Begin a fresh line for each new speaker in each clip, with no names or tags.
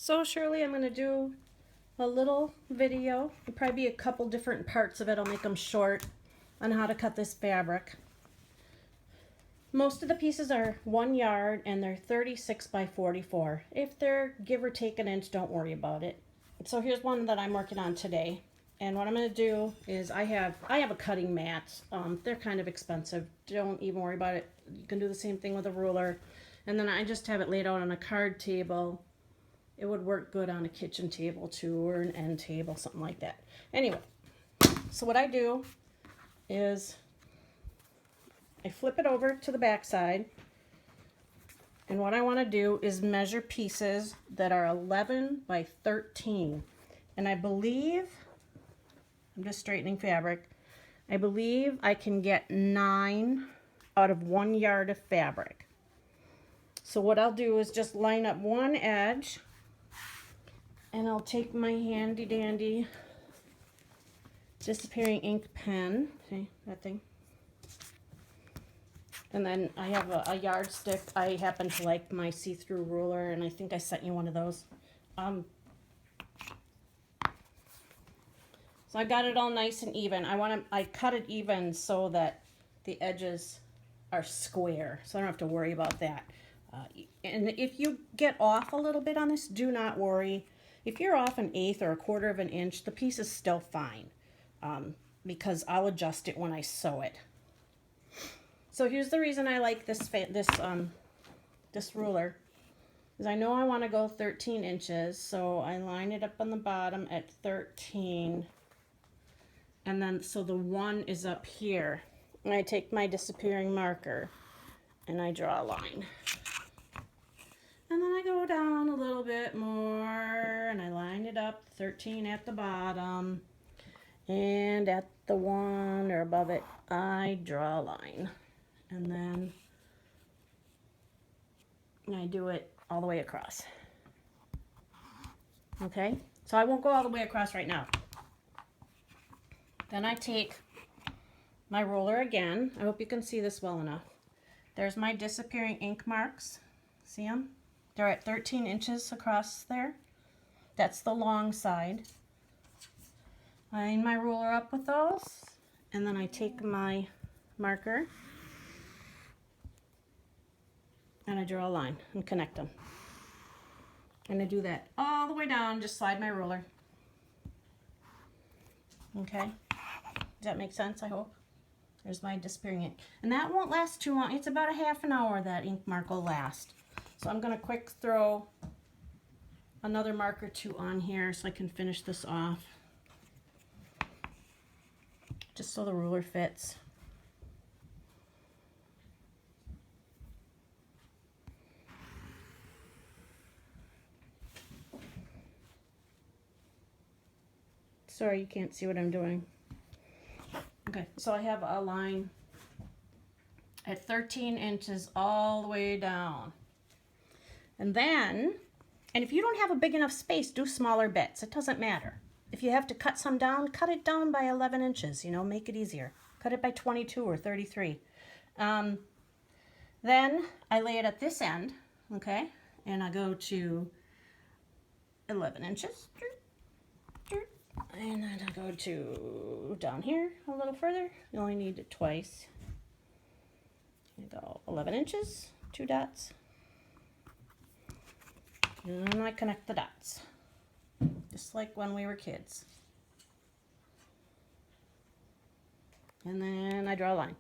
So Shirley, I'm going to do a little video. It'll probably be a couple different parts of it. I'll make them short on how to cut this fabric. Most of the pieces are 1 yard and they're 36 by 44. If they're give or take an inch, don't worry about it. So here's one that I'm working on today. And what I'm going to do is I have a cutting mat. They're kind of expensive. Don't even worry about it. You can do the same thing with a ruler. And then I just have it laid out on a card table. It would work good on a kitchen table too, or an end table, something like that. Anyway, so what I do is I flip it over to the back side, and what I want to do is measure pieces that are 11 by 13. And I believe, I'm just straightening fabric, I believe I can get 9 out of 1 yard of fabric. So what I'll do is just line up one edge, and I'll take my handy dandy disappearing ink pen, see that thing? And then I have a yardstick. I happen to like my see-through ruler, and I think I sent you one of those. So I got it all nice and even. I cut it even so that the edges are square, so I don't have to worry about that. And if you get off a little bit on this, do not worry. If you're off an eighth or a quarter of an inch, the piece is still fine, because I'll adjust it when I sew it. So here's the reason I like this ruler, is I know I want to go 13 inches, so I line it up on the bottom at 13, and then so the 1 is up here, and I take my disappearing marker and I draw a line. And then I go down a little bit more, and I line it up, 13 at the bottom, and at the 1 or above it, I draw a line. And then I do it all the way across. Okay, so I won't go all the way across right now. Then I take my ruler again. I hope you can see this well enough. There's my disappearing ink marks. See them? They're at 13 inches across there. That's the long side. I line my ruler up with those, and then I take my marker and I draw a line and connect them. And I do that all the way down, just slide my ruler. Okay, does that make sense, I hope? There's my disappearing ink. And that won't last too long. It's about a half an hour that ink mark will last. So I'm going to quick throw another mark or two on here so I can finish this off, just so the ruler fits. Sorry, you can't see what I'm doing. Okay, so I have a line at 13 inches all the way down. And then, and if you don't have a big enough space, do smaller bits. It doesn't matter. If you have to cut some down, cut it down by 11 inches, you know, make it easier. Cut it by 22 or 33. Then I lay it at this end, okay, and I go to 11 inches. And then I go to down here a little further. You only need it twice. I go 11 inches, 2 dots. And I connect the dots, just like when we were kids. And then I draw a line.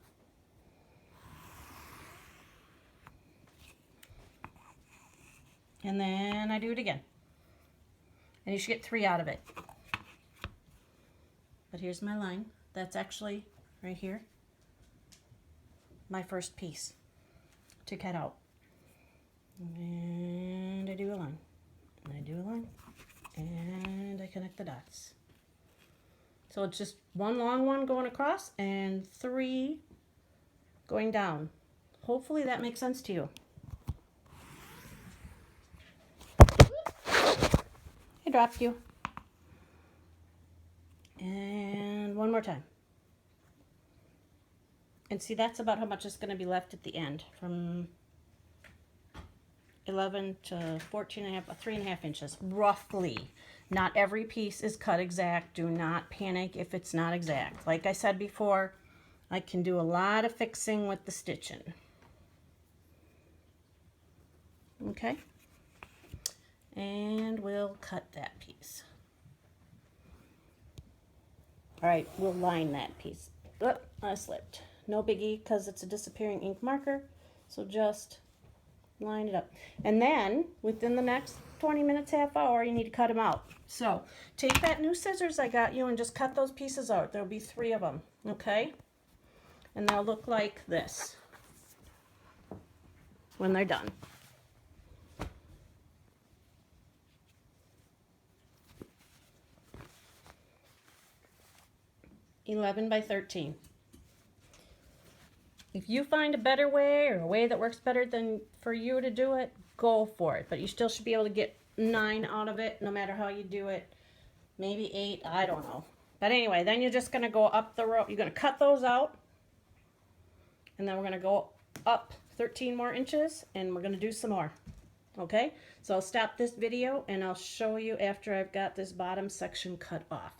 And then I do it again. And you should get 3 out of it. But here's my line. That's actually right here, my first piece to cut out. And I do a line, and I do a line, and I connect the dots. So it's just 1 long one going across and 3 going down. Hopefully that makes sense to you. I dropped you. And 1 more time. And see, that's about how much is going to be left at the end from 11 to 14 and a half, 3.5 inches, roughly. Not every piece is cut exact. Do not panic if it's not exact. Like I said before, I can do a lot of fixing with the stitching. Okay, and we'll cut that piece. All right, we'll line that piece. Oh, I slipped. No biggie because it's a disappearing ink marker. So just line it up. And then within the next 20 minutes, half hour, you need to cut them out. So take that new scissors I got you and just cut those pieces out. There'll be 3 of them, okay? And they'll look like this when they're done. (11 by 13). If you find a better way or a way that works better than for you to do it, go for it. But you still should be able to get 9 out of it no matter how you do it. Maybe 8, I don't know. But anyway, then you're just going to go up the row. You're going to cut those out. And then we're going to go up 13 more inches and we're going to do some more. Okay? So I'll stop this video and I'll show you after I've got this bottom section cut off.